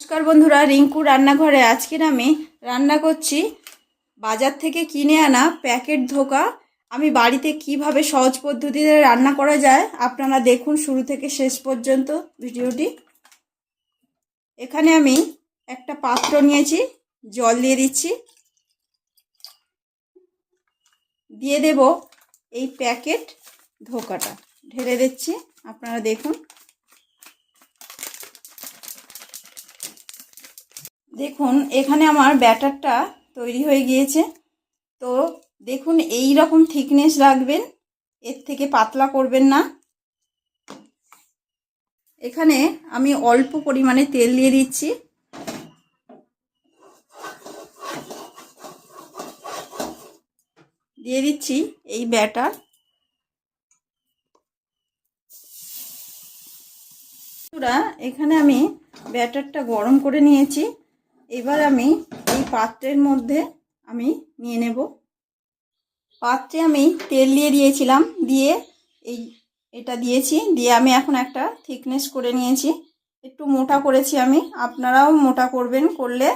নমস্কার বন্ধুরা, রিঙ্কু রান্নাঘরে আজকের আমি রান্না করছি বাজার থেকে কিনে আনা প্যাকেট ধোকা। আমি বাড়িতে কিভাবে সহজ পদ্ধতিতে রান্না করা যায় আপনারা দেখুন শুরু থেকে শেষ পর্যন্ত ভিডিওটি। এখানে আমি একটা পাত্র নিয়েছি, জল দিয়ে দিচ্ছি, দিয়ে দেব এই প্যাকেট ধোকাটা, ঢেলে দিচ্ছি, আপনারা দেখুন। দেখুন এখানে আমার ব্যাটারটা তৈরি হয়ে গিয়েছে। তো দেখুন এই রকম থিকনেস রাখবেন, এর থেকে পাতলা করবেন না। এখানে আমি অল্প পরিমাণে তেল দিয়ে দিচ্ছি। দিয়ে দিচ্ছি এই ব্যাটার। এখানে আমি ব্যাটারটা গরম করে নিয়েছি। এবার আমি এই পাত্রের মধ্যে আমি নিয়ে নেব। পাত্রে আমি তেল দিয়ে দিয়েছিলাম, দিয়ে এটা দিয়েছি, দিয়ে আমি এখন একটা থিকনেস করে নিয়েছি, একটু মোটা করেছি আমি। আপনারাও মোটা করবেন, করলে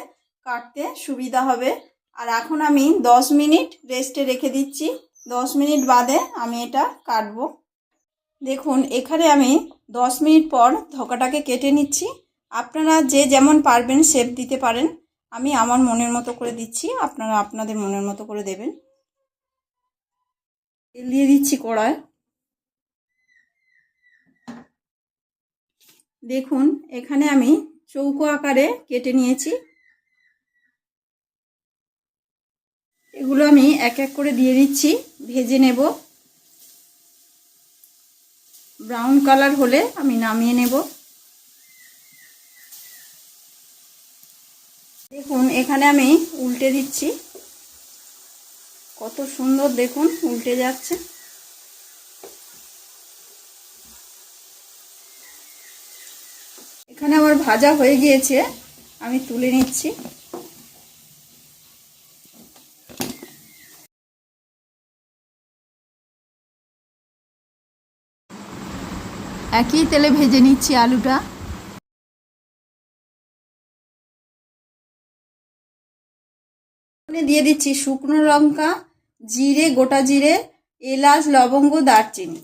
কাটতে সুবিধা হবে। আর এখন আমি 10 মিনিট রেস্টে রেখে দিচ্ছি। 10 মিনিট বাদে আমি এটা কাটবো। দেখুন এখানে আমি 10 মিনিট পর ধোকাটাকে কেটে নিচ্ছি। আপনারা যে যেমন পারবেন শেপ দিতে পারেন, আমি আমার মনের মতো করে দিচ্ছি, আপনারা আপনাদের মনের মতো করে দেবেন। তেল দিয়ে দিচ্ছি কড়ায়। দেখুন এখানে আমি চৌকো আকারে কেটে নিয়েছি। এগুলো আমি এক এক করে দিয়ে দিচ্ছি, ভেজে নেব। ব্রাউন কালার হলে আমি নামিয়ে নেব। দেখুন এখানে আমি উল্টে দিচ্ছি, কত সুন্দর দেখুন উল্টে যাচ্ছে। এখানে আমার ভাজা হয়ে গিয়েছে, আমি তুলে নিচ্ছি। একই তেলে ভেজে নিচ্ছি আলুটা। দিয়ে দিচ্ছি শুকনো লঙ্কা, জিরে, গোটা জিরে, এলাচ, লবঙ্গ, দারচিনি।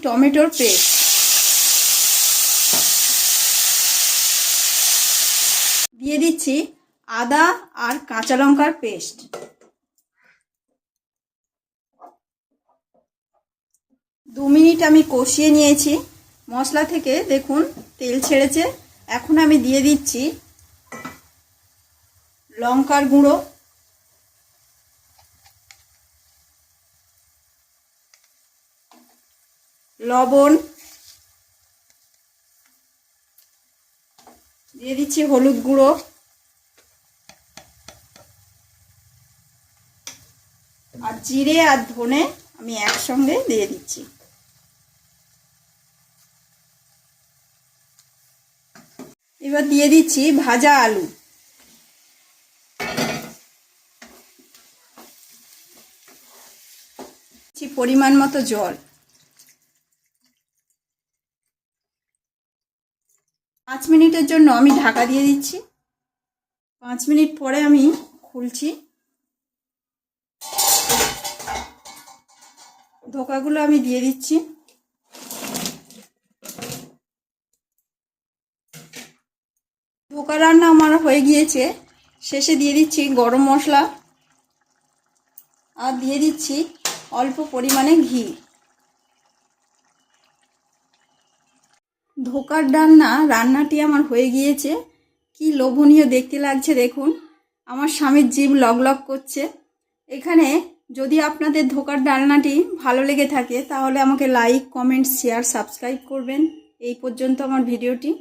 টমেটোর পেস্ট দিয়ে দিচ্ছি, আদা আর কাঁচা লঙ্কার পেস্ট। দু মিনিট আমি কষিয়ে নিয়েছি। মশলা থেকে দেখুন তেল ছেড়েছে। এখন আমি দিয়ে দিচ্ছি লঙ্কার গুঁড়ো, লবণ, দিয়ে দিচ্ছি হলুদ গুঁড়ো, আর জিরে আর ধনে আমি একসঙ্গে দিয়ে দিচ্ছি। এবার দিয়ে দিচ্ছি ভাজা আলু। পরিমাণ মতো জল। 5 মিনিটের জন্য আমি ঢাকা দিয়ে দিচ্ছি। 5 মিনিট পরে আমি খুলছি। ধোকাগুলো আমি দিয়ে দিচ্ছি। ধোকা রান্না আমার হয়ে গিয়েছে। শেষে দিয়ে দিচ্ছি গরম মশলা, আর দিয়ে দিচ্ছি অল্প পরিমাণে ঘি। ধোকার রান্নাটি আমার হয়ে গিয়েছে। কি লোভনীয় দেখতে লাগছে দেখুন, আমার স্বামীর জিভ লগ লগ করছে। এখানে যদি আপনাদের ধোকার ডালনাটি ভালো লেগে থাকে তাহলে আমাকে লাইক, কমেন্ট, শেয়ার, সাবস্ক্রাইব করবেন। এই পর্যন্ত আমার ভিডিওটি।